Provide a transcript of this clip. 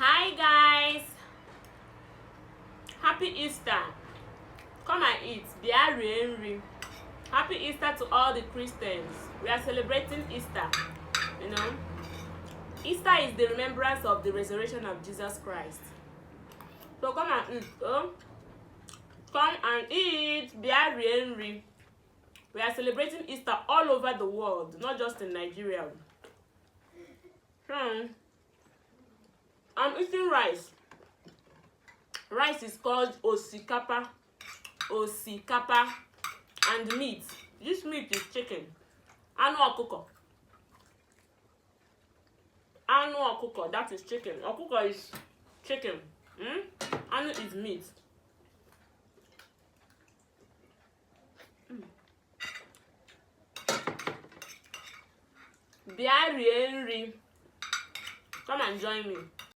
Hi guys, happy Easter. Come and eat. Bia rie nri. Happy Easter to all the Christians. We are celebrating Easter. You know, Easter is the remembrance of the resurrection of Jesus Christ. So come and eat. Come and eat. Bia rie nri. We are celebrating Easter all over the world, not just in Nigeria. I'm eating rice. Rice is called osikapa. Osikapa. And meat. This meat is chicken. Anu okuko. Anu okuko. That is chicken. Okuko is chicken. Anu is meat. Bia rie nri. Come and join me.